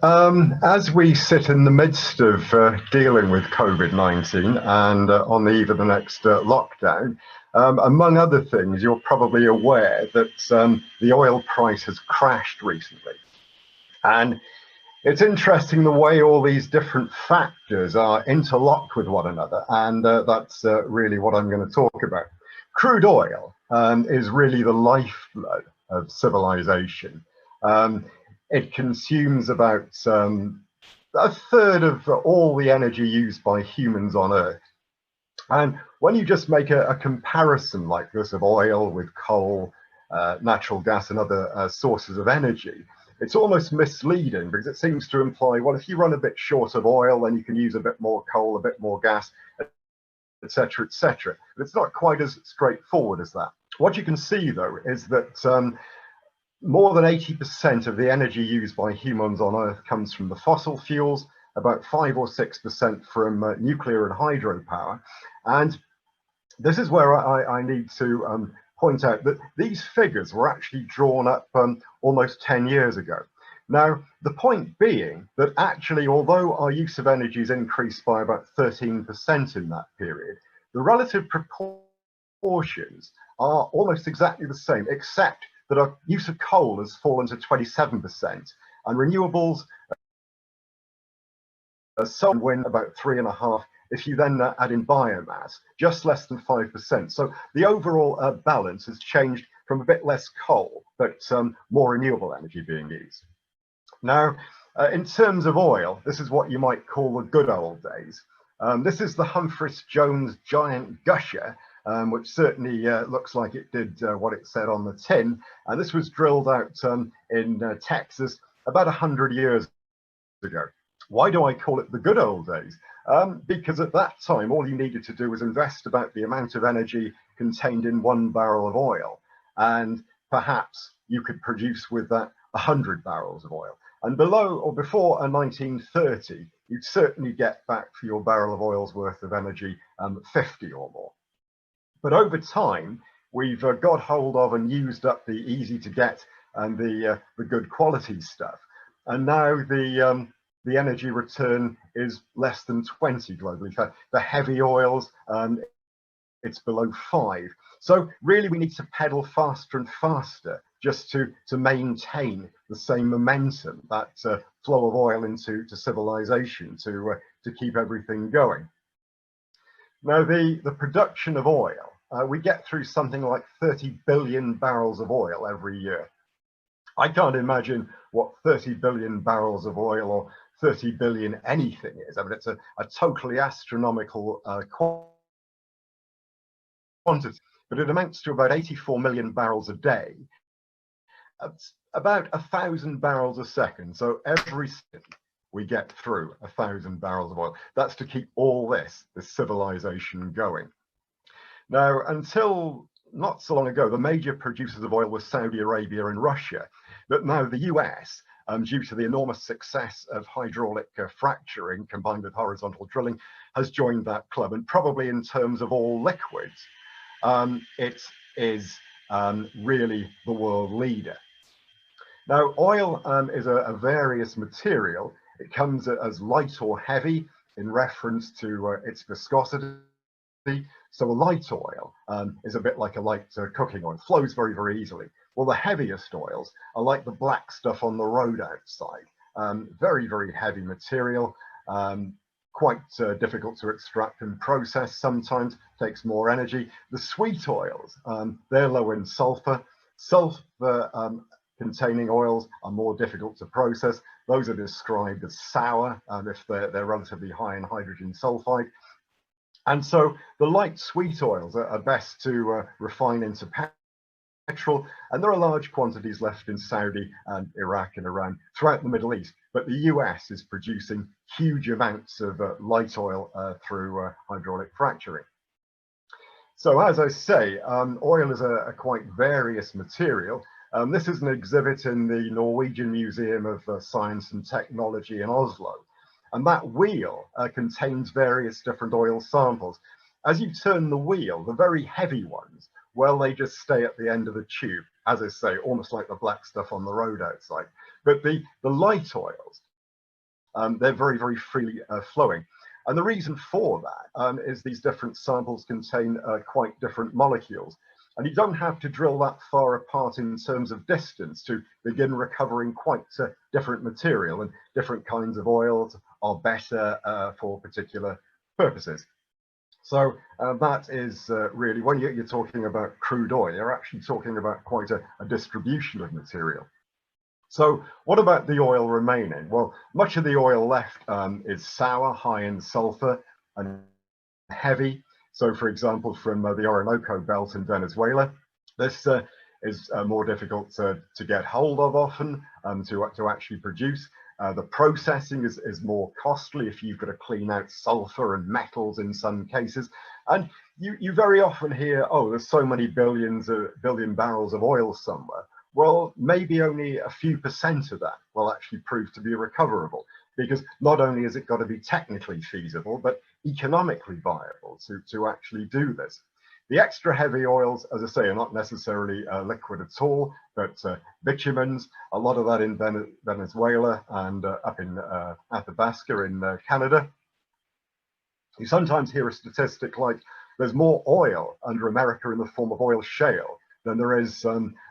As we sit in the midst of dealing with COVID-19 and on the eve of the next lockdown, among other things, you're probably aware that the oil price has crashed recently. And it's interesting the way all these different factors are interlocked with one another, and that's really what I'm going to talk about. Crude oil is really the lifeblood of civilization. It consumes about a third of all the energy used by humans on Earth. And when you just make a comparison like this of oil with coal, natural gas and other sources of energy, it's almost misleading because it seems to imply, well, if you run a bit short of oil, then you can use a bit more coal, a bit more gas, etc., etc. But it's not quite as straightforward as that. What you can see, though, is that more than 80% of the energy used by humans on Earth comes from the fossil fuels, about 5 or 6% from nuclear and hydropower. And this is where I need to point out that these figures were actually drawn up almost 10 years ago. Now, the point being that actually, although our use of energy has increased by about 13% in that period, the relative proportions are almost exactly the same, except that our use of coal has fallen to 27%, and renewables, sun and wind, about 3.5%. If you then add in biomass, just less than 5%. So the overall balance has changed from a bit less coal, but more renewable energy being used. Now, in terms of oil, this is what you might call the good old days. This is the Humphreys-Jones giant gusher, which certainly looks like it did what it said on the tin. And this was drilled out in Texas about 100 years ago. Why do I call it the good old days? Because at that time, all you needed to do was invest about the amount of energy contained in 1 barrel of oil. And perhaps you could produce with that 100 barrels of oil. And below or before 1930, you'd certainly get back for your barrel of oil's worth of energy 50 or more. But over time, we've got hold of and used up the easy to get and the good quality stuff. And now the energy return is less than 20 globally. For the heavy oils, it's below 5. So really we need to pedal faster and faster just to maintain the same momentum, that flow of oil into civilization, to keep everything going. Now the production of oil, we get through something like 30 billion barrels of oil every year. I can't imagine what 30 billion barrels of oil or 30 billion anything is. I mean, it's a totally astronomical quantity, but it amounts to about 84 million barrels a day. That's about 1,000 barrels a second. So every second we get through 1,000 barrels of oil. That's to keep all this civilization going. Now, until not so long ago, the major producers of oil were Saudi Arabia and Russia, but now the US, due to the enormous success of hydraulic fracturing combined with horizontal drilling, has joined that club. And probably in terms of all liquids, it is really the world leader. Now, oil is a various material. It comes as light or heavy in reference to its viscosity. So a light oil is a bit like a light cooking oil, flows very, very easily. Well, the heaviest oils are like the black stuff on the road outside. Very, very heavy material, quite difficult to extract and process. Sometimes takes more energy. The sweet oils, they're low in sulfur. Sulfur containing oils are more difficult to process. Those are described as sour if they're relatively high in hydrogen sulfide. And so the light sweet oils are best to refine into petrol, and there are large quantities left in Saudi and Iraq and Iran throughout the Middle East. But the US is producing huge amounts of light oil through hydraulic fracturing. So as I say, oil is a quite various material. This is an exhibit in the Norwegian Museum of Science and Technology in Oslo. And that wheel contains various different oil samples. As you turn the wheel, the very heavy ones, well, they just stay at the end of the tube, as I say, almost like the black stuff on the road outside. But the light oils, They're very, very freely flowing. And the reason for that is these different samples contain quite different molecules. And you don't have to drill that far apart in terms of distance to begin recovering quite different material, and different kinds of oils are better for particular purposes. So that is really, when you're talking about crude oil, you're actually talking about quite a distribution of material. So what about the oil remaining? Well, much of the oil left is sour, high in sulfur, and heavy. So, for example, from the Orinoco Belt in Venezuela, this is more difficult to get hold of often, to actually produce. The processing is more costly if you've got to clean out sulfur and metals in some cases. And you very often hear, oh, there's so many billion barrels of oil somewhere. Well, maybe only a few % of that will actually prove to be recoverable, because not only has it got to be technically feasible, but economically viable to actually do this. The extra heavy oils, as I say, are not necessarily liquid at all, but bitumens, a lot of that in Venezuela and up in Athabasca in Canada. You sometimes hear a statistic like there's more oil under America in the form of oil shale than there is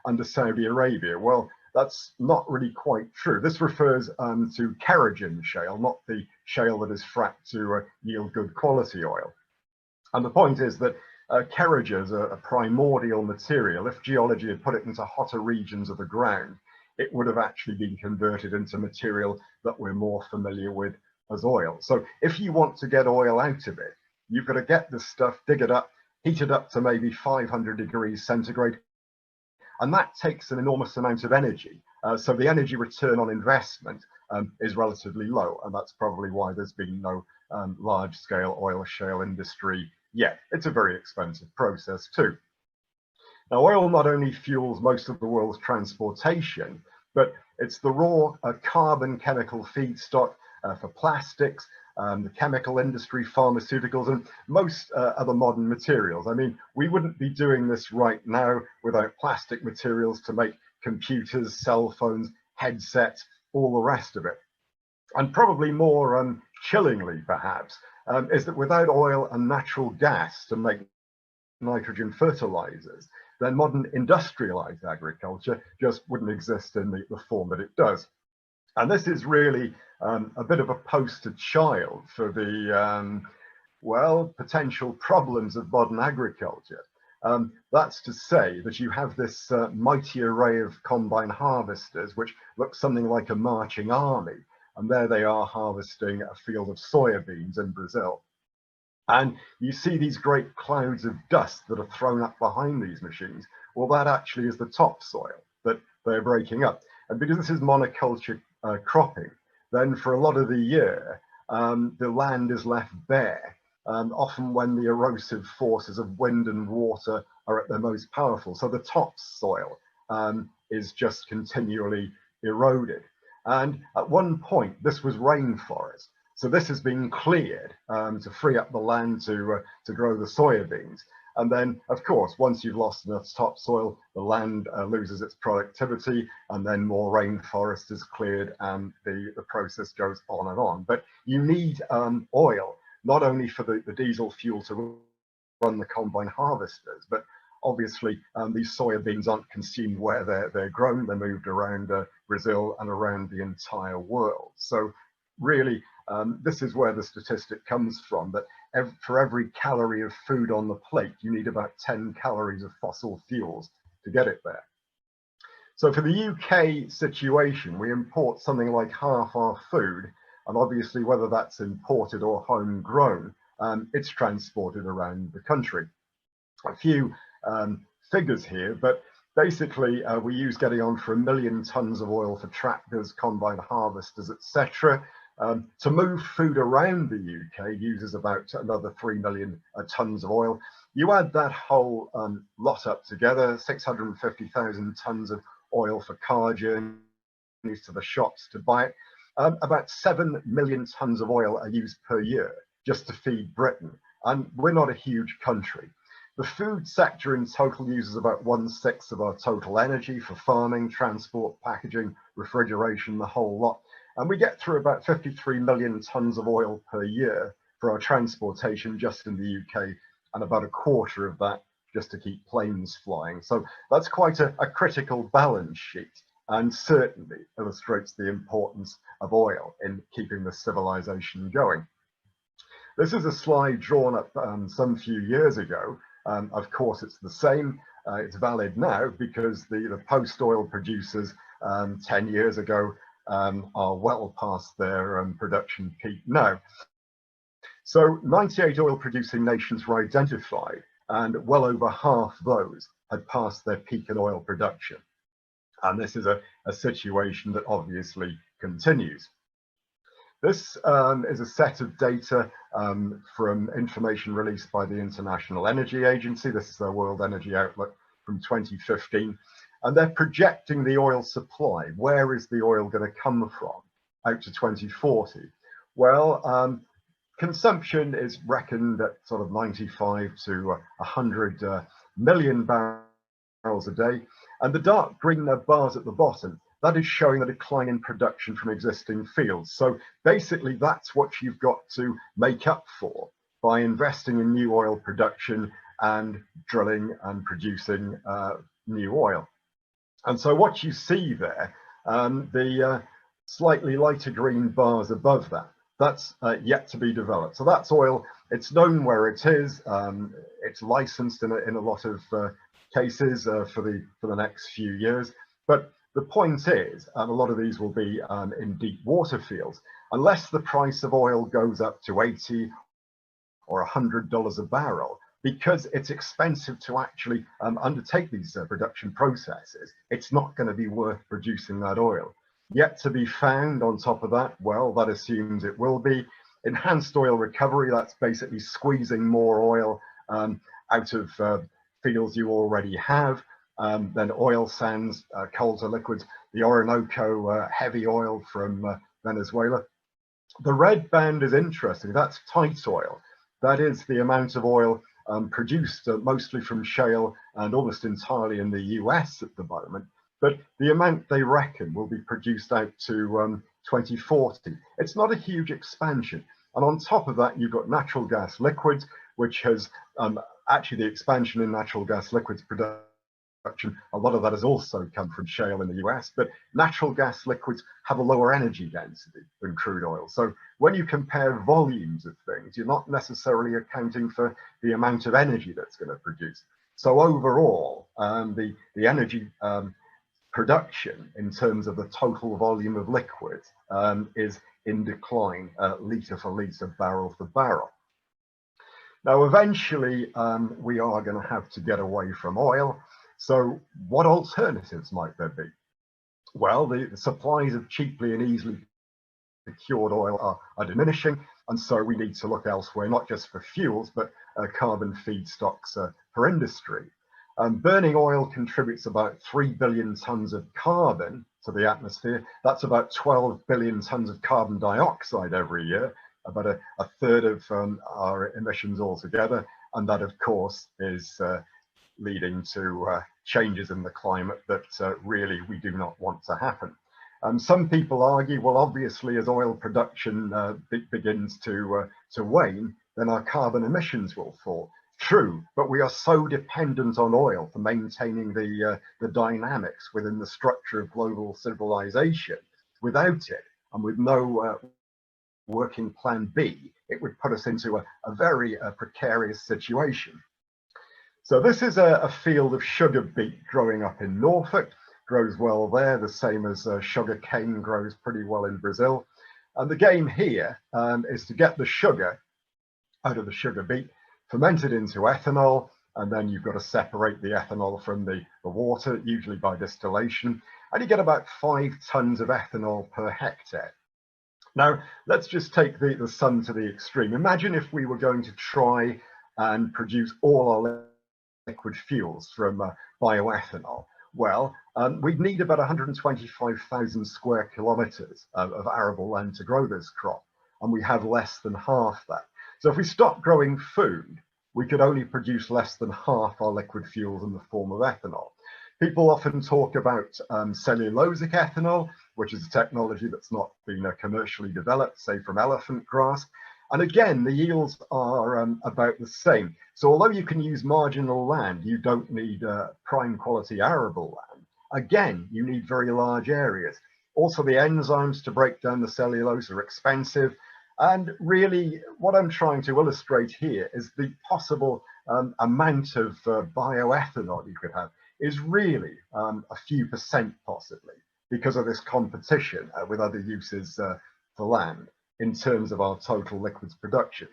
under Saudi Arabia. Well, that's not really quite true. This refers to Keragen shale, not the shale that is fracked to yield good quality oil. And the point is that Keragen is a primordial material. If geology had put it into hotter regions of the ground, it would have actually been converted into material that we're more familiar with as oil. So if you want to get oil out of it, you've got to get this stuff, dig it up, heat it up to maybe 500 degrees centigrade. And that takes an enormous amount of energy. So the energy return on investment is relatively low. And that's probably why there's been no large-scale oil shale industry yet. It's a very expensive process too. Now, oil not only fuels most of the world's transportation, but it's the raw carbon chemical feedstock for plastics, the chemical industry, pharmaceuticals, and most other modern materials. I mean, we wouldn't be doing this right now without plastic materials to make computers, cell phones, headsets, all the rest of it. And probably more chillingly, perhaps, is that without oil and natural gas to make nitrogen fertilizers, then modern industrialized agriculture just wouldn't exist in the form that it does. And this is really a bit of a poster child for the, well, potential problems of modern agriculture. That's to say that you have this mighty array of combine harvesters, which look something like a marching army. And there they are harvesting a field of soybeans in Brazil. And you see these great clouds of dust that are thrown up behind these machines. Well, that actually is the topsoil that they're breaking up. And because this is monoculture cropping, then for a lot of the year, the land is left bare, often when the erosive forces of wind and water are at their most powerful. So the topsoil is just continually eroded. And at one point, this was rainforest. So this has been cleared to free up the land to grow the soybeans. And then, of course, once you've lost enough topsoil, the land loses its productivity, and then more rainforest is cleared, and the process goes on and on. But you need oil, not only for the diesel fuel to run the combine harvesters, but obviously these soybeans aren't consumed where they're grown. They're moved around Brazil and around the entire world. So really, this is where the statistic comes from, that for every calorie of food on the plate, you need about 10 calories of fossil fuels to get it there. So for the UK situation, we import something like half our food, and obviously whether that's imported or homegrown, it's transported around the country. A few figures here, but basically we use getting on for 1 million tons of oil for tractors, combine harvesters, etc. To move food around the UK uses about another 3 million tons of oil. You add that whole lot up together, 650,000 tons of oil for car journeys to the shops to buy it. About 7 million tons of oil are used per year just to feed Britain. And we're not a huge country. The food sector in total uses about 1/6 of our total energy for farming, transport, packaging, refrigeration, the whole lot. And we get through about 53 million tons of oil per year for our transportation just in the UK, and about a quarter of that just to keep planes flying. So that's quite a critical balance sheet, and certainly illustrates the importance of oil in keeping the civilization going. This is a slide drawn up some few years ago. Of course, it's the same. It's valid now because the post-oil producers 10 years ago are well past their production peak now. So 98 oil-producing nations were identified, and well over half those had passed their peak in oil production. And this is a situation that obviously continues. This is a set of data from information released by the International Energy Agency. This is their World Energy Outlook from 2015. And they're projecting the oil supply. Where is the oil going to come from out to 2040? Well, consumption is reckoned at sort of 95 to 100 million barrels a day. And the dark green bars at the bottom, that is showing a decline in production from existing fields. So basically, that's what you've got to make up for by investing in new oil production and drilling and producing new oil. And so what you see there, the slightly lighter green bars above that, that's yet to be developed. So that's oil. It's known where it is. It's licensed in a lot of cases for the next few years. But the point is, a lot of these will be in deep water fields. Unless the price of oil goes up to $80 or $100 a barrel, because it's expensive to actually undertake these production processes, it's not going to be worth producing that oil. Yet to be found on top of that, well, that assumes it will be. Enhanced oil recovery, that's basically squeezing more oil out of fields you already have. Then oil sands, coal to liquids, the Orinoco heavy oil from Venezuela. The red band is interesting, that's tight oil. That is the amount of oil produced mostly from shale and almost entirely in the US at the moment. But the amount they reckon will be produced out to 2040. It's not a huge expansion. And on top of that, you've got natural gas liquids, which has actually the expansion in natural gas liquids production. A lot of that has also come from shale in the US, but natural gas liquids have a lower energy density than crude oil. So when you compare volumes of things, you're not necessarily accounting for the amount of energy that's going to produce. So overall, the energy production in terms of the total volume of liquids is in decline, litre for litre, barrel for barrel. Now, eventually, we are going to have to get away from oil. So what alternatives might there be? Well, the supplies of cheaply and easily procured oil are diminishing, and so we need to look elsewhere, not just for fuels, but carbon feedstocks for industry. Burning oil contributes about 3 billion tons of carbon to the atmosphere. That's about 12 billion tons of carbon dioxide every year, about a third of our emissions altogether. And that, of course, is leading to changes in the climate that really we do not want to happen. Some people argue, well, obviously, as oil production begins to wane, then our carbon emissions will fall. True, but we are so dependent on oil for maintaining the dynamics within the structure of global civilization. Without it, and with no working plan B, it would put us into a very precarious situation. So this is a field of sugar beet growing up in Norfolk, grows well there, the same as sugar cane grows pretty well in Brazil. And the game here is to get the sugar out of the sugar beet, ferment it into ethanol, and then you've got to separate the ethanol from the water, usually by distillation, and you get about 5 tons of ethanol per hectare. Now, let's just take the sum to the extreme. Imagine if we were going to try and produce all our liquid fuels from bioethanol. Well, we'd need about 125,000 square kilometers of arable land to grow this crop, and we have less than half that. So if we stop growing food, we could only produce less than half our liquid fuels in the form of ethanol. People often talk about cellulosic ethanol, which is a technology that's not been commercially developed, say from elephant grass. And again, the yields are about the same. So although you can use marginal land, you don't need prime quality arable land. Again, you need very large areas. Also, the enzymes to break down the cellulose are expensive. And really, what I'm trying to illustrate here is the possible amount of bioethanol you could have is really a few percent possibly, because of this competition with other uses for land in terms of our total liquids production.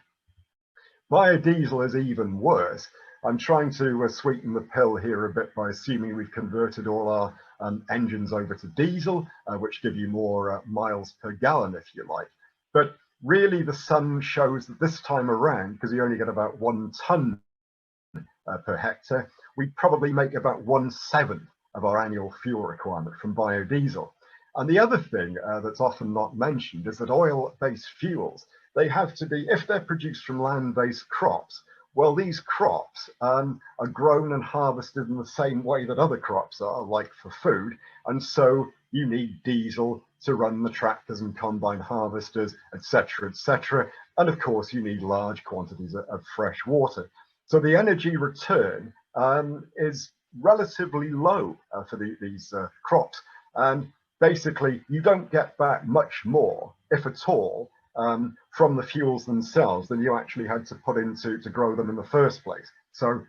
Biodiesel is even worse. I'm trying to sweeten the pill here a bit by assuming we've converted all our engines over to diesel, which give you more miles per gallon, if you like. But really, the sum shows that this time around, because you only get about 1 ton per hectare, we probably make about 1/7 of our annual fuel requirement from biodiesel. And the other thing that's often not mentioned is that oil-based fuels, they have to be, if they're produced from land-based crops, well, these crops are grown and harvested in the same way that other crops are, like for food. And so you need diesel to run the tractors and combine harvesters, etc., etc. And of course, you need large quantities of fresh water. So the energy return is relatively low for these crops. And basically, you don't get back much more, if at all, from the fuels themselves than you actually had to put into to grow them in the first place. So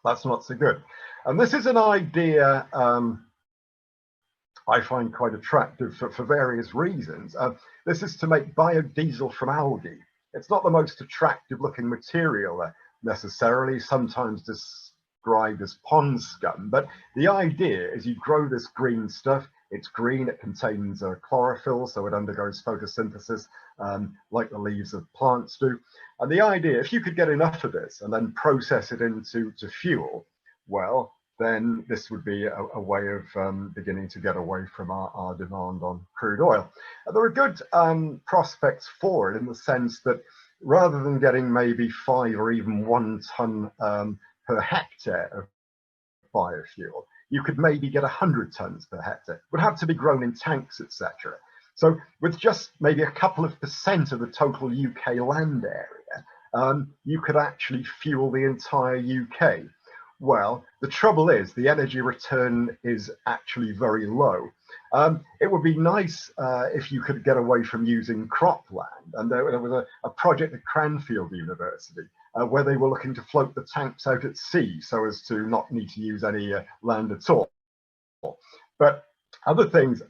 that's not so good. And this is an idea I find quite attractive for various reasons. This is to make biodiesel from algae. It's not the most attractive looking material necessarily, sometimes described as pond scum, but the idea is you grow this green stuff. It's green, it contains chlorophyll, so it undergoes photosynthesis like the leaves of plants do. And the idea, if you could get enough of this and then process it into fuel, well, then this would be a way of beginning to get away from our demand on crude oil. There are good prospects for it in the sense that rather than getting maybe 5 or even 1 ton per hectare of biofuel, you could maybe get 100 tons per hectare. It would have to be grown in tanks, etc. So with just maybe a couple of % of the total UK land area, you could actually fuel the entire UK. Well, the trouble is the energy return is actually very low. It would be nice if you could get away from using cropland. And there was a project at Cranfield University where they were looking to float the tanks out at sea so as to not need to use any land at all. But other things,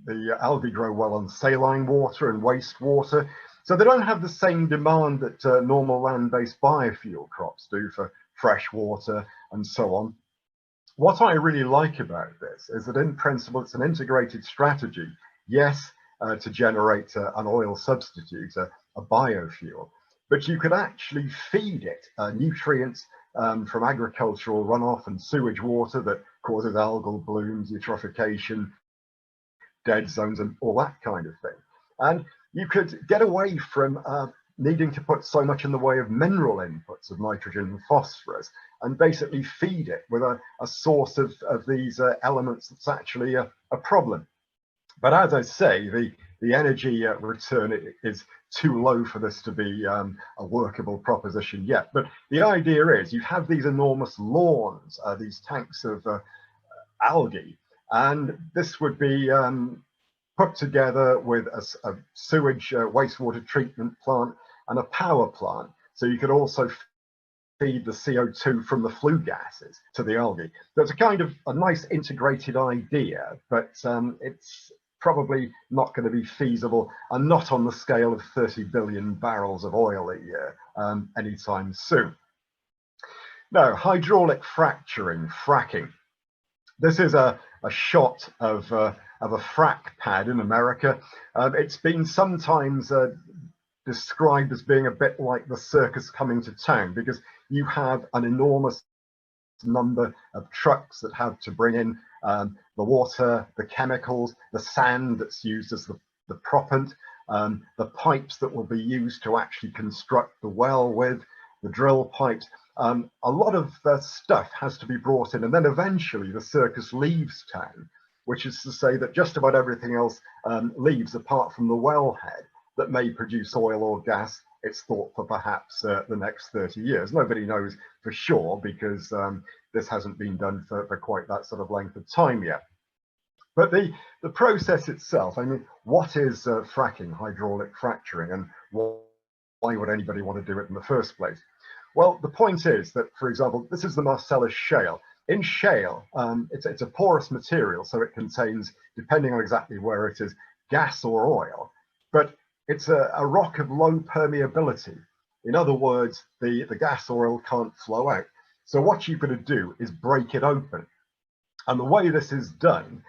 the algae grow well on saline water and wastewater, so they don't have the same demand that normal land-based biofuel crops do for fresh water and so on. What I really like about this is that in principle, it's an integrated strategy. Yes, to generate an oil substitute, a biofuel, but you could actually feed it nutrients from agricultural runoff and sewage water that causes algal blooms, eutrophication, dead zones, and all that kind of thing. And you could get away from needing to put so much in the way of mineral inputs of nitrogen and phosphorus, and basically feed it with a source of these elements that's actually a problem. But as I say, the energy return is too low for this to be a workable proposition yet. But the idea is you have these enormous lawns, these tanks of algae, and this would be put together with a sewage wastewater treatment plant and a power plant. So you could also feed the CO2 from the flue gases to the algae. So it's a kind of a nice integrated idea, but it's probably not going to be feasible and not on the scale of 30 billion barrels of oil a year anytime soon. Now, hydraulic fracturing, fracking. This is a shot of a frack pad in America. It's been sometimes described as being a bit like the circus coming to town, because you have an enormous number of trucks that have to bring in the water, the chemicals, the sand that's used as the proppant, the pipes that will be used to actually construct the well with, the drill pipes, a lot of stuff has to be brought in, and then eventually the circus leaves town, which is to say that just about everything else leaves apart from the wellhead that may produce oil or gas. It's thought for perhaps the next 30 years. Nobody knows for sure because this hasn't been done for quite that sort of length of time yet. But the process itself, I mean, what is fracking, hydraulic fracturing, and why would anybody want to do it in the first place? Well, the point is that, for example, this is the Marcellus Shale. In shale, it's a porous material, so it contains, depending on exactly where it is, gas or oil, but it's a rock of low permeability. In other words, the gas or oil can't flow out. So what you've got to do is break it open. And the way this is done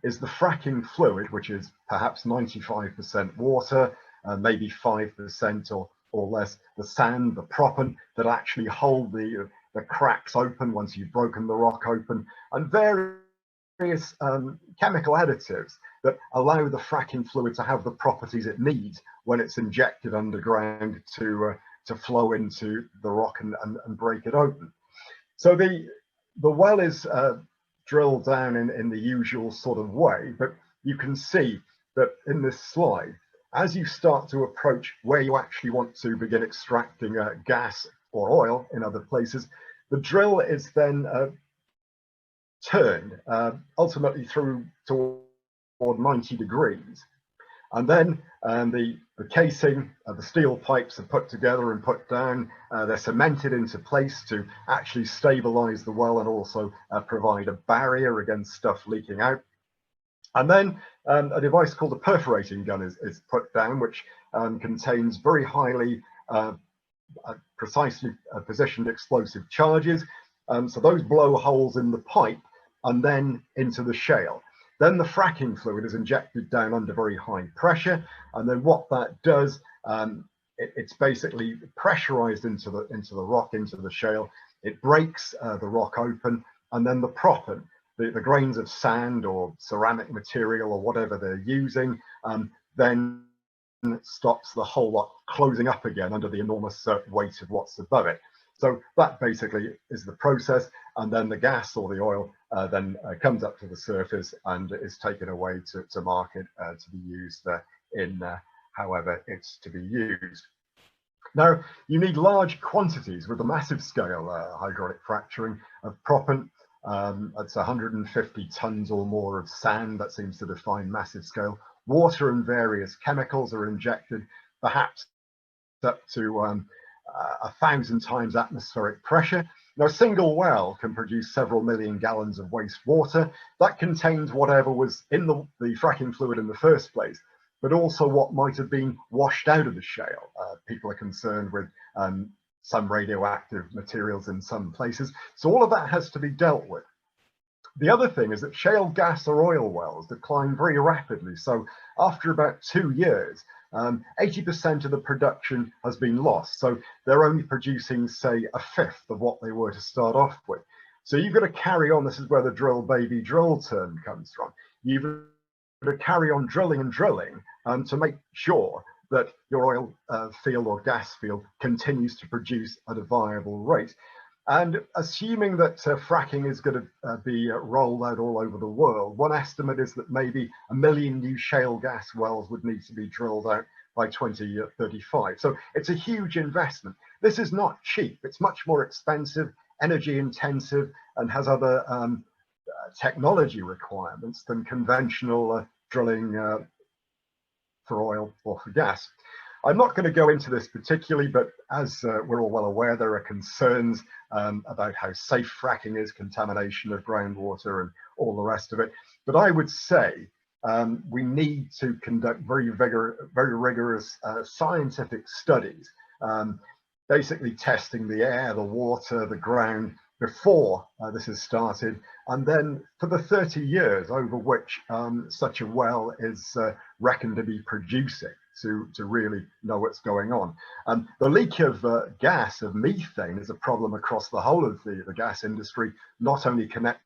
is the fracking fluid, which is perhaps 95% water, maybe 5% or less the sand, the proppant that actually hold the cracks open once you've broken the rock open, and various chemical additives that allow the fracking fluid to have the properties it needs when it's injected underground to flow into the rock and break it open. So the well is drilled down in the usual sort of way, but you can see that in this slide, as you start to approach where you actually want to begin extracting gas or oil in other places, the drill is then turned ultimately through toward 90 degrees. And then the casing, the steel pipes are put together and put down. They're cemented into place to actually stabilize the well and also provide a barrier against stuff leaking out. And then a device called a perforating gun is put down, which contains very highly precisely positioned explosive charges. So those blow holes in the pipe and then into the shale. Then the fracking fluid is injected down under very high pressure, and then what that does, it's basically pressurized into the rock, into the shale. It breaks the rock open, and then the proppant, the grains of sand or ceramic material or whatever they're using, then stops the whole lot closing up again under the enormous weight of what's above it. So that basically is the process, and then the gas or the oil then comes up to the surface and is taken away to market to be used in however it's to be used. Now, you need large quantities with a massive scale hydraulic fracturing of proppant. That's 150 tons or more of sand. That seems to define massive scale. Water and various chemicals are injected, perhaps up to 1,000 times atmospheric pressure. Now, a single well can produce several million gallons of wastewater. That contains whatever was in the fracking fluid in the first place, but also what might have been washed out of the shale. People are concerned with some radioactive materials in some places. So all of that has to be dealt with. The other thing is that shale gas or oil wells decline very rapidly. So after about 2 years, 80% of the production has been lost. So they're only producing, say, a fifth of what they were to start off with. So you've got to carry on. This is where the drill baby drill term comes from. You've got to carry on drilling and drilling to make sure that your oil field or gas field continues to produce at a viable rate. And assuming that fracking is going to be rolled out all over the world, one estimate is that maybe 1 million new shale gas wells would need to be drilled out by 2035. So it's a huge investment. This is not cheap. It's much more expensive, energy intensive, and has other technology requirements than conventional drilling for oil or for gas. I'm not going to go into this particularly, but as we're all well aware, there are concerns about how safe fracking is, contamination of groundwater and all the rest of it. But I would say we need to conduct very rigorous scientific studies, basically testing the air, the water, the ground before this is started, and then for the 30 years over which such a well is reckoned to be producing, to really know what's going on. The leak of gas, of methane, is a problem across the whole of the gas industry, not only connected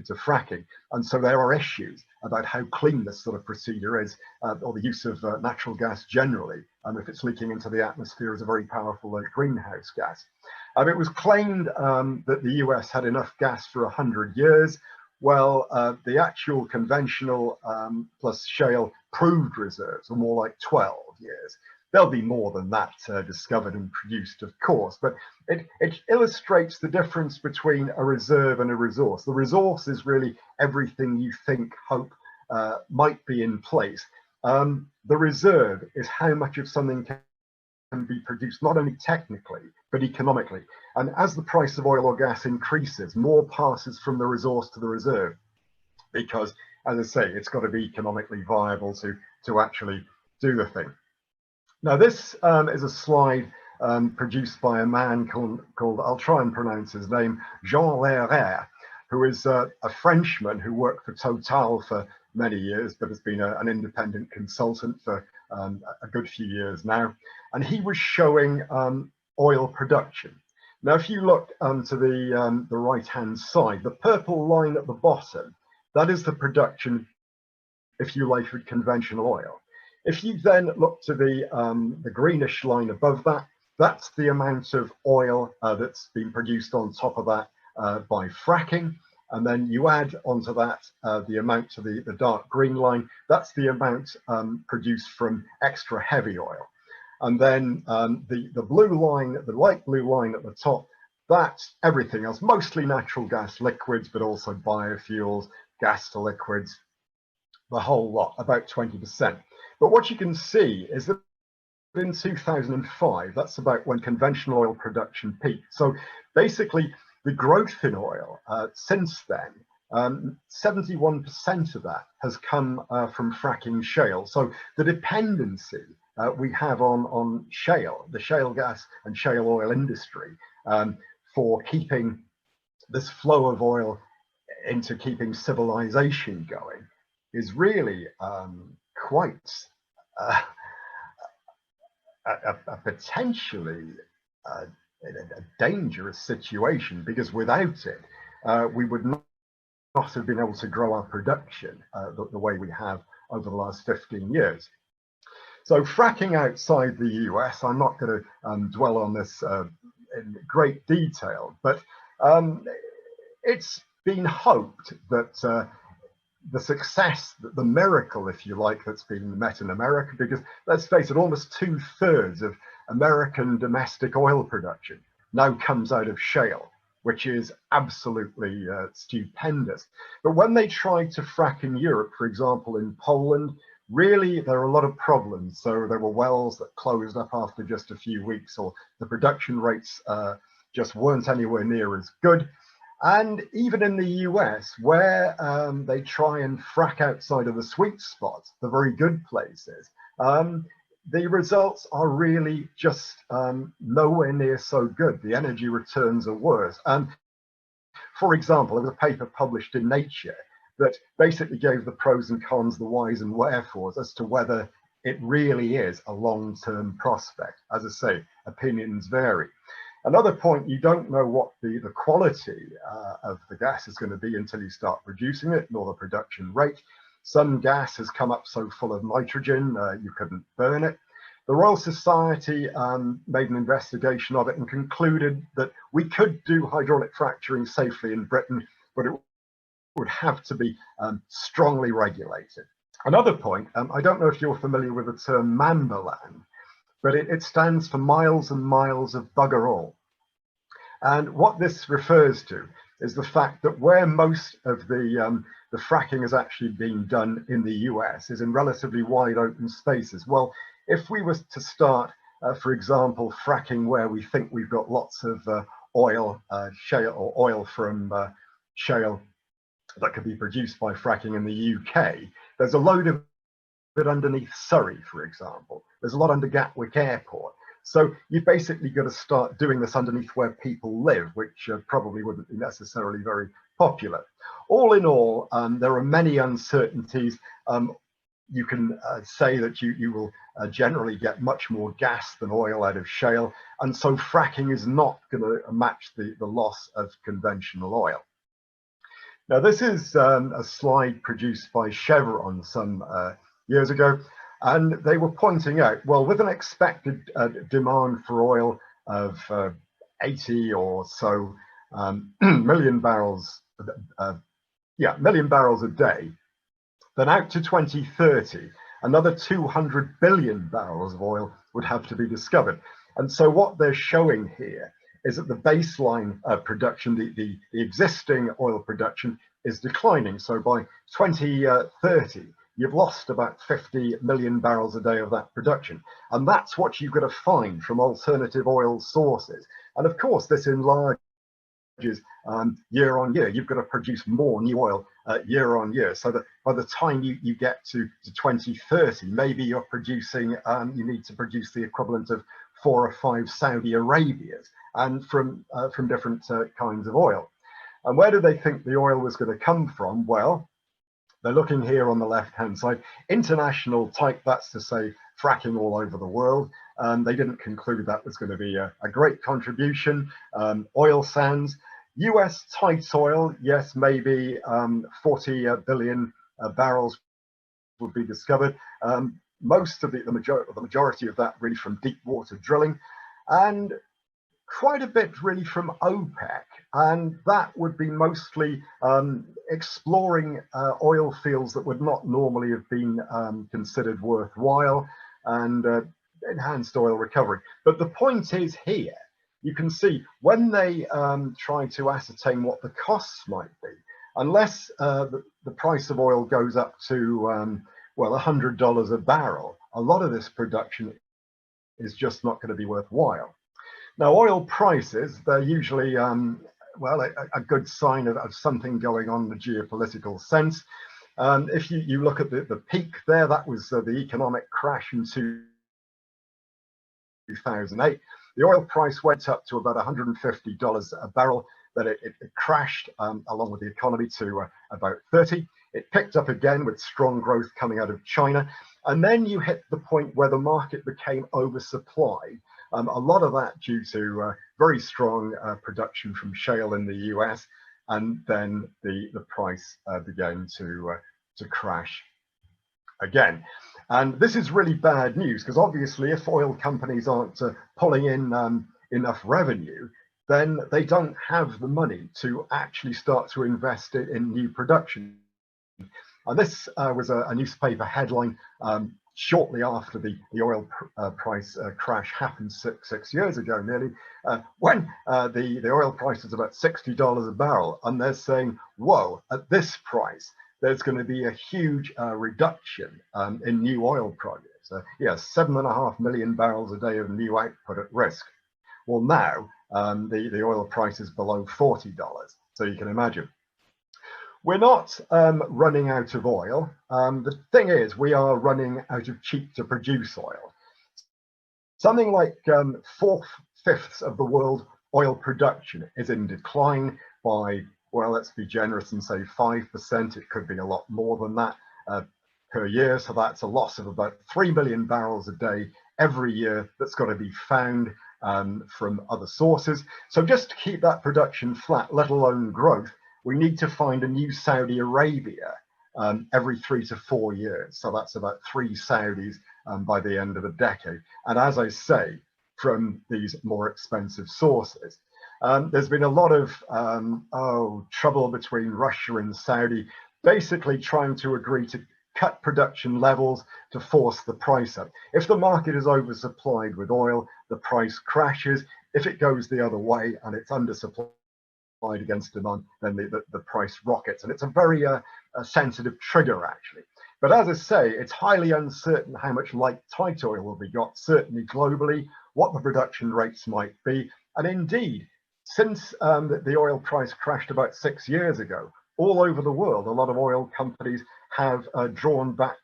to fracking. And so there are issues about how clean this sort of procedure is, or the use of natural gas generally, if it's leaking into the atmosphere as a very powerful greenhouse gas. It was claimed that the US had enough gas for 100 years. Well, the actual conventional plus shale proved reserves are more like 12 years. There'll be more than that discovered and produced, of course, but it illustrates the difference between a reserve and a resource. The resource is really everything you think, hope might be in place. The reserve is how much of something can be produced, not only technically, but economically. And as the price of oil or gas increases, more passes from the resource to the reserve, because, as I say, it's got to be economically viable to actually do the thing. Now, this is a slide produced by a man called, I'll try and pronounce his name, Jean Lerre, who is a Frenchman who worked for Total for many years, but has been an independent consultant for a good few years now. And he was showing oil production. Now, if you look to the right-hand side, the purple line at the bottom, that is the production, if you like, with conventional oil. If you then look to the greenish line above that, that's the amount of oil that's been produced on top of that by fracking. And then you add onto that the amount to the dark green line, that's the amount produced from extra heavy oil. And then the blue line, the light blue line at the top, that's everything else, mostly natural gas liquids, but also biofuels, gas to liquids, the whole lot, about 20%. But what you can see is that in 2005, that's about when conventional oil production peaked. So basically, the growth in oil since then, 71% of that has come from fracking shale. So the dependency we have on shale, the shale gas and shale oil industry, for keeping this flow of oil into keeping civilization going is really quite a potentially a dangerous situation, because without it, we would not have been able to grow our production the way we have over the last 15 years. So fracking outside the US, I'm not going to dwell on this in great detail, but it's been hoped that the success, the miracle, if you like, that's been met in America, because let's face it, almost 2/3 of American domestic oil production now comes out of shale, which is absolutely stupendous. But when they tried to frack in Europe, for example, in Poland, really there are a lot of problems. So there were wells that closed up after just a few weeks, or the production rates just weren't anywhere near as good. And even in the US, where they try and frack outside of the sweet spots, the very good places, the results are really just nowhere near so good. The energy returns are worse. And for example, there was a paper published in Nature that basically gave the pros and cons, the whys and wherefores, as to whether it really is a long-term prospect. As I say, opinions vary. Another point, you don't know what the quality of the gas is going to be until you start producing it, nor the production rate. Some gas has come up so full of nitrogen, you couldn't burn it. The Royal Society made an investigation of it and concluded that we could do hydraulic fracturing safely in Britain, but it would have to be strongly regulated. Another point, I don't know if you're familiar with the term Mamberland, but it stands for miles and miles of bugger all. And what this refers to is the fact that where most of the fracking has actually been done in the US is in relatively wide open spaces. Well, if we were to start, for example, fracking where we think we've got lots of oil, shale, or oil from shale that could be produced by fracking in the UK, there's a load of it underneath Surrey, for example. There's a lot under Gatwick Airport. So you've basically got to start doing this underneath where people live, which probably wouldn't be necessarily very popular. All in all, there are many uncertainties. You can say that you will generally get much more gas than oil out of shale. And so fracking is not going to match the loss of conventional oil. Now, this is a slide produced by Chevron some years ago, and they were pointing out, well, with an expected demand for oil of 80 or so million barrels, million barrels a day, then out to 2030, another 200 billion barrels of oil would have to be discovered. And so what they're showing here is that the baseline production, the existing oil production, is declining. So by 2030, you've lost about 50 million barrels a day of that production. And that's what you've got to find from alternative oil sources. And of course, this enlarges year on year. You've got to produce more new oil year on year, so that by the time you get to 2030, maybe you're producing, you need to produce the equivalent of 4 or 5 Saudi Arabias, and from different kinds of oil. And where do they think the oil was going to come from? Well, they're looking here on the left-hand side. International type, that's to say fracking all over the world. They didn't conclude that was going to be a great contribution. Oil sands. US tight oil, yes, maybe 40 billion barrels would be discovered. Most of the majority of that really from deep water drilling, and quite a bit really from OPEC, and that would be mostly exploring oil fields that would not normally have been considered worthwhile, and enhanced oil recovery. But the point is here, you can see when they try to ascertain what the costs might be, unless the price of oil goes up to, well, $100 a barrel, a lot of this production is just not going to be worthwhile. Now, oil prices, they're usually, well, a good sign of something going on in the geopolitical sense. If you look at the peak there, that was the economic crash in 2008. The oil price went up to about $150 a barrel, but it crashed along with the economy to about 30. It picked up again with strong growth coming out of China. And then you hit the point where the market became oversupplied. A lot of that due to very strong production from shale in the US. And then the price began to crash again. And this is really bad news, because obviously if oil companies aren't pulling in enough revenue, then they don't have the money to actually start to invest in new production. And this was a newspaper headline shortly after the oil price crash happened six years ago nearly, when the oil price was about $60 a barrel. And they're saying, whoa, at this price, there's going to be a huge reduction in new oil projects. Yeah, 7.5 million barrels a day of new output at risk. Well, now the oil price is below $40, so you can imagine. We're not running out of oil. The thing is, we are running out of cheap to produce oil. Something like 4/5 of the world oil production is in decline by, well, let's be generous and say 5%. It could be a lot more than that per year. So that's a loss of about 3 million barrels a day every year that's got to be found from other sources. So just to keep that production flat, let alone growth, we need to find a new Saudi Arabia every 3 to 4 years. So that's about 3 Saudis by the end of the decade. And as I say, from these more expensive sources. There's been a lot of trouble between Russia and Saudi, basically trying to agree to cut production levels to force the price up. If the market is oversupplied with oil, the price crashes. If it goes the other way and it's undersupplied against demand, then the price rockets. And it's a very sensitive trigger, actually. But as I say, it's highly uncertain how much light tight oil will be got, certainly globally, what the production rates might be. And indeed, since the oil price crashed about 6 years ago, all over the world, a lot of oil companies have drawn back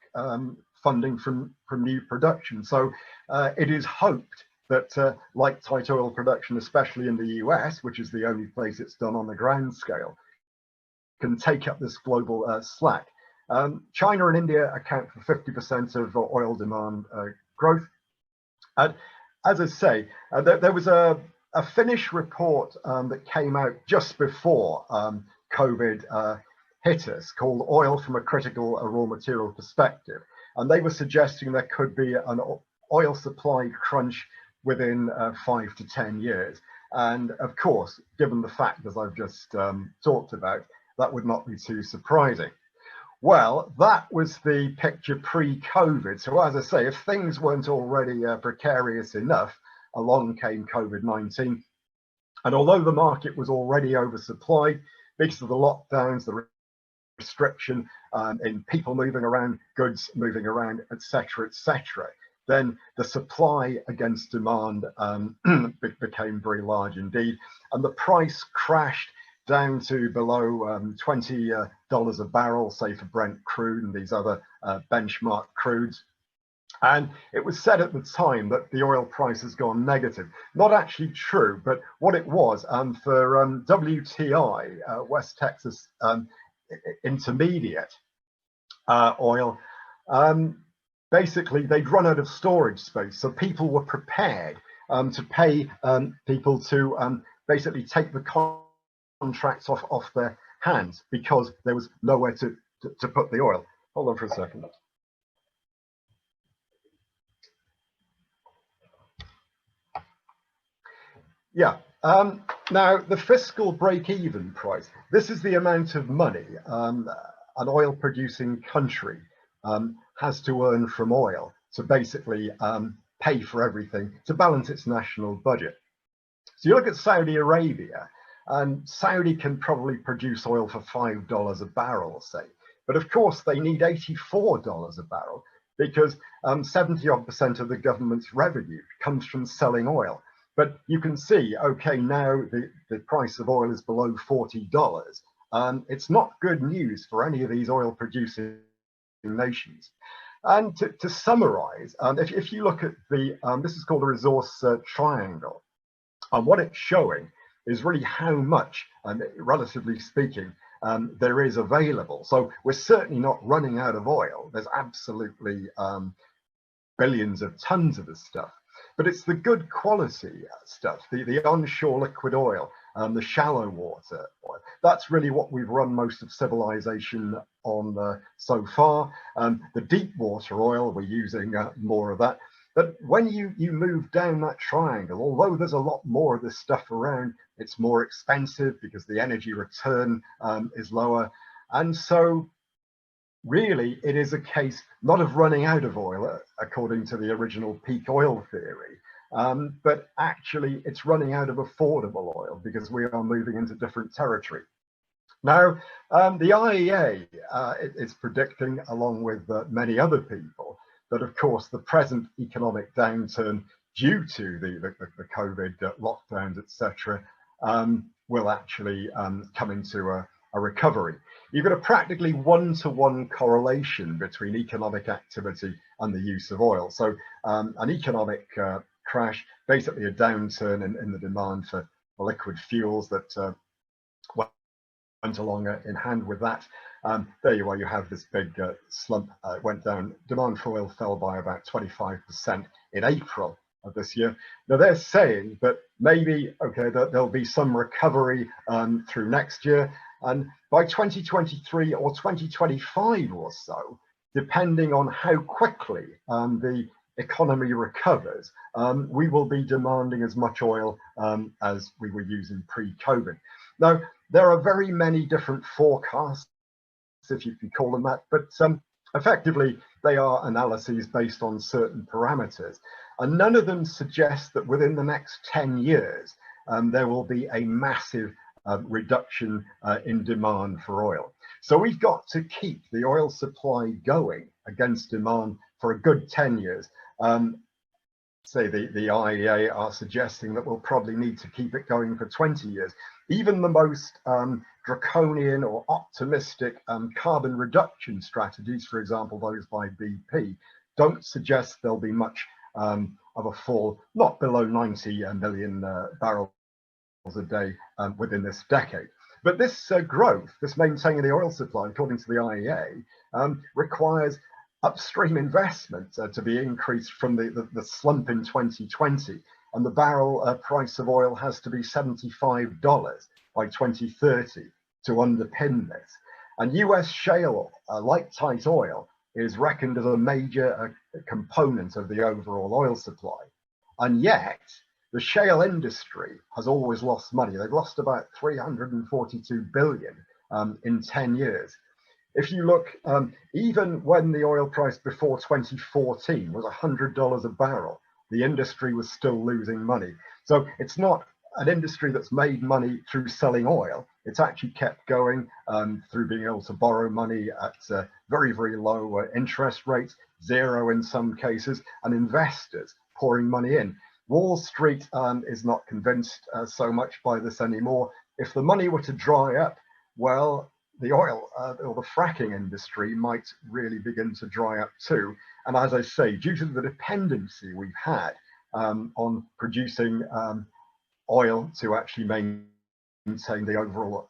funding from new production. So it is hoped that light tight oil production, especially in the US, which is the only place it's done on the grand scale, can take up this global slack. China and India account for 50% of oil demand growth. And as I say, there was a Finnish report that came out just before COVID hit us, called Oil from a Critical Raw Material Perspective. And they were suggesting there could be an oil supply crunch within 5 to 10 years. And of course, given the fact, as I've just talked about, that would not be too surprising. Well, that was the picture pre-COVID. So as I say, if things weren't already precarious enough, along came COVID-19. And although the market was already oversupplied because of the lockdowns, the restriction in people moving around, goods moving around, etc., then the supply against demand became very large indeed. And the price crashed down to below $20 a barrel, say for Brent crude and these other benchmark crudes. And it was said at the time that the oil price has gone negative. Not actually true, but what it was for WTI, West Texas Intermediate oil, basically they'd run out of storage space. So people were prepared to pay people to basically take the contracts off their hands because there was nowhere to put the oil. Hold on for a second. Yeah. Now, the fiscal break-even price, this is the amount of money an oil-producing country has to earn from oil to basically pay for everything, to balance its national budget. So you look at Saudi Arabia, and Saudi can probably produce oil for $5 a barrel, say. But of course, they need $84 a barrel because 70% of the government's revenue comes from selling oil. But you can see, okay, now the price of oil is below $40. It's not good news for any of these oil producing nations. And to summarize, if you look at this is called a resource triangle, and what it's showing is really how much, relatively speaking, there is available. So we're certainly not running out of oil. There's absolutely billions of tons of this stuff. But it's the good quality stuff, the onshore liquid oil, the shallow water oil. That's really what we've run most of civilization on so far. The deep water oil, we're using more of that. But when you move down that triangle, although there's a lot more of this stuff around, it's more expensive because the energy return is lower. And so really, it is a case not of running out of oil, according to the original peak oil theory, but actually it's running out of affordable oil because we are moving into different territory. Now, the IEA is predicting, along with many other people, that of course the present economic downturn due to the COVID lockdowns, etc., will actually come into a recovery. You've got a practically one-to-one correlation between economic activity and the use of oil. So an economic crash, basically a downturn in the demand for liquid fuels that went along in hand with that. There you are, you have this big slump, went down. Demand for oil fell by about 25% in April of this year. Now they're saying that maybe, okay, there'll be some recovery through next year. And by 2023 or 2025 or so, depending on how quickly the economy recovers, we will be demanding as much oil as we were using pre-COVID. Now, there are very many different forecasts, if you can call them that, but effectively they are analyses based on certain parameters. And none of them suggest that within the next 10 years, there will be a massive reduction in demand for oil. So we've got to keep the oil supply going against demand for a good 10 years. Say the IEA are suggesting that we'll probably need to keep it going for 20 years. Even the most draconian or optimistic carbon reduction strategies, for example, those by BP, don't suggest there'll be much of a fall, not below 90 million barrels a day within this decade. But this growth, this maintaining the oil supply, according to the IEA, requires upstream investment to be increased from the slump in 2020. And the barrel price of oil has to be $75 by 2030 to underpin this. And US shale, like tight oil, is reckoned as a major component of the overall oil supply. And yet, The shale industry has always lost money. They've lost about 342 billion in 10 years. If you look, even when the oil price before 2014 was $100 a barrel, the industry was still losing money. So it's not an industry that's made money through selling oil. It's actually kept going through being able to borrow money at very, very low interest rates, zero in some cases, and investors pouring money in. Wall Street is not convinced so much by this anymore. If the money were to dry up, well, the oil or the fracking industry might really begin to dry up too. And as I say, due to the dependency we've had on producing oil to actually maintain the overall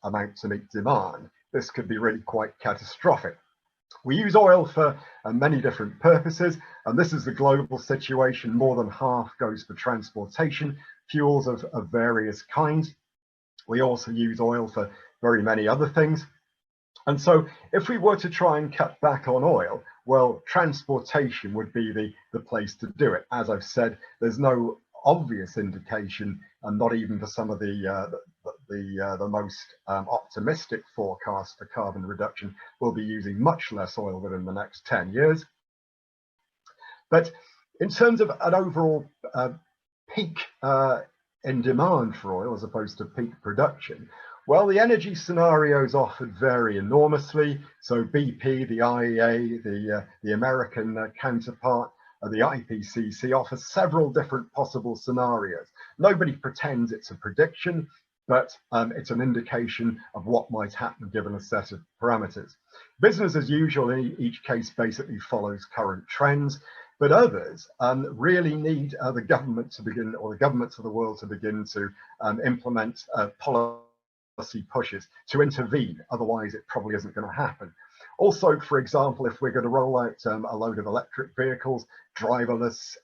amount to meet demand, this could be really quite catastrophic. We use oil for many different purposes, and this is the global situation. More than half goes for transportation, fuels of various kinds. We also use oil for very many other things. And so if we were to try and cut back on oil, well, transportation would be the place to do it. As I've said, there's no obvious indication, and not even for some of the most optimistic forecasts for carbon reduction, we'll be using much less oil within the next 10 years. But in terms of an overall peak in demand for oil as opposed to peak production, well, the energy scenarios offered vary enormously. So BP, the IEA, the American counterpart, the IPCC offers several different possible scenarios. Nobody pretends it's a prediction, but it's an indication of what might happen given a set of parameters. Business as usual in each case basically follows current trends, but others really need the government to begin, or the governments of the world to begin to implement policy pushes to intervene. Otherwise, it probably isn't going to happen. Also, for example, if we're going to roll out a load of electric vehicles, driverless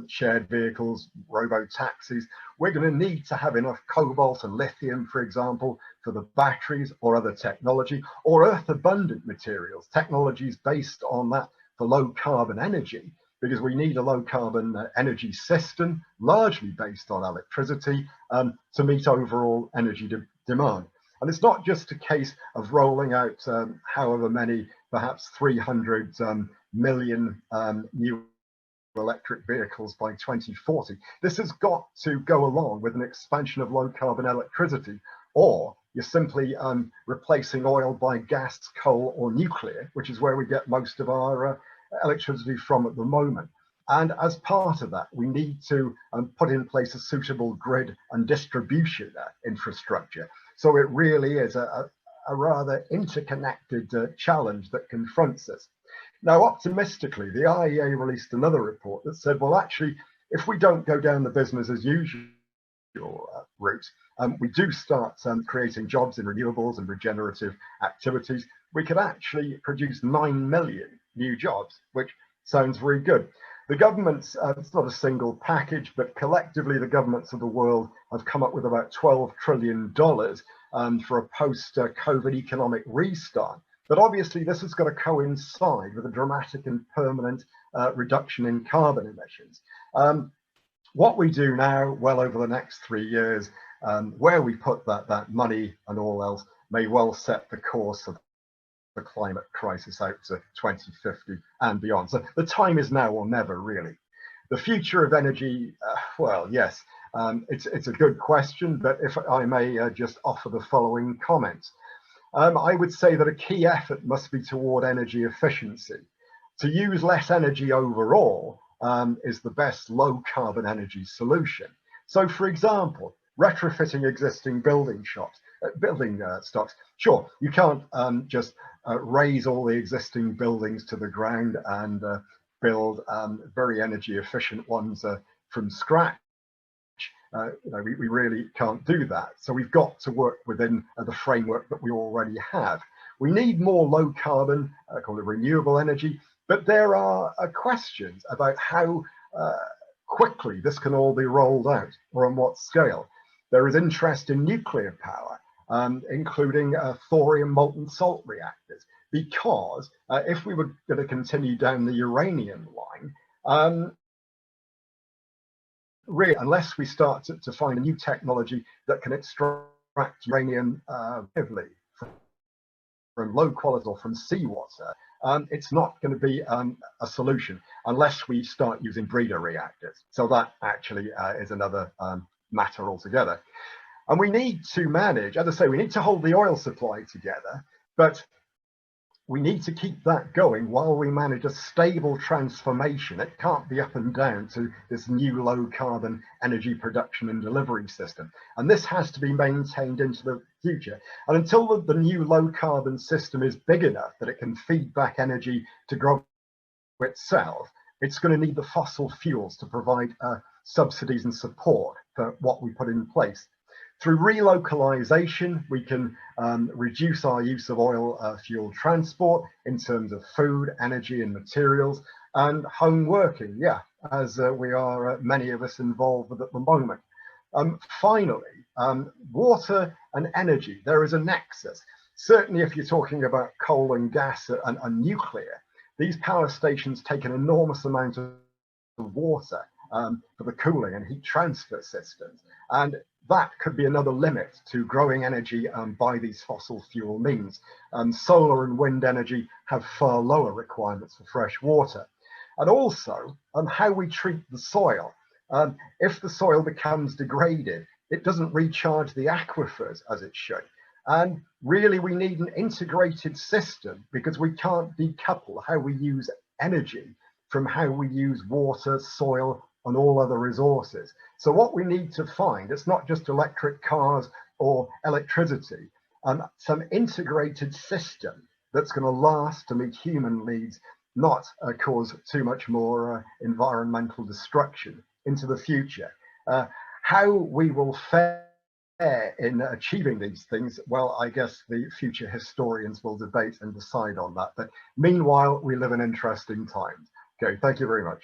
shared vehicles, robo-taxis, we're going to need to have enough cobalt and lithium, for example, for the batteries or other technology, or earth-abundant materials, technologies based on that for low-carbon energy, because we need a low-carbon energy system, largely based on electricity, to meet overall energy demand. And it's not just a case of rolling out however many, perhaps 300 million new electric vehicles by 2040. This has got to go along with an expansion of low carbon electricity, or you're simply replacing oil by gas, coal, or nuclear, which is where we get most of our electricity from at the moment. And as part of that, we need to put in place a suitable grid and distribution infrastructure. So it really is a rather interconnected challenge that confronts us. Now, optimistically, the IEA released another report that said, well, actually, if we don't go down the business as usual route, we do start creating jobs in renewables and regenerative activities, we could actually produce 9 million new jobs, which sounds very good. The governments, it's not a single package, but collectively the governments of the world have come up with about $12 trillion for a post-COVID economic restart. But obviously this is going to coincide with a dramatic and permanent reduction in carbon emissions. What we do now, well, over the next 3 years, where we put that money and all else may well set the course of the climate crisis out to 2050 and beyond. So the time is now or never, really. The future of energy, well, yes, it's a good question, but if I may just offer the following comments. I would say that a key effort must be toward energy efficiency. To use less energy overall is the best low carbon energy solution. So, for example, retrofitting existing building stocks. Sure, you can't just raise all the existing buildings to the ground and build very energy efficient ones from scratch. We really can't do that. So we've got to work within the framework that we already have. We need more low carbon, called renewable energy, but there are questions about how quickly this can all be rolled out, or on what scale. There is interest in nuclear power, including thorium molten salt reactors, because if we were going to continue down the uranium line, really, unless we start to find a new technology that can extract uranium heavily from low quality or from seawater, it's not going to be a solution unless we start using breeder reactors. So that actually is another matter altogether. And we need to manage, as I say, we need to hold the oil supply together, but we need to keep that going while we manage a stable transformation. It can't be up and down to this new low carbon energy production and delivery system. And this has to be maintained into the future. And until the new low carbon system is big enough that it can feed back energy to grow itself, it's going to need the fossil fuels to provide subsidies and support for what we put in place. Through relocalization, we can reduce our use of oil fuel transport in terms of food, energy, and materials, and home working, yeah, as we are, many of us, involved with at the moment. Finally, water and energy, there is a nexus. Certainly, if you're talking about coal and gas and nuclear, these power stations take an enormous amount of water for the cooling and heat transfer systems. And that could be another limit to growing energy by these fossil fuel means. Solar and wind energy have far lower requirements for fresh water. And also how we treat the soil. If the soil becomes degraded, it doesn't recharge the aquifers as it should. And really we need an integrated system because we can't decouple how we use energy from how we use water, soil, and all other resources. So what we need to find, it's not just electric cars or electricity, some integrated system that's going to last to meet human needs, not cause too much more environmental destruction into the future. How we will fare in achieving these things, well, I guess the future historians will debate and decide on that. But meanwhile, we live in interesting times. Okay, thank you very much.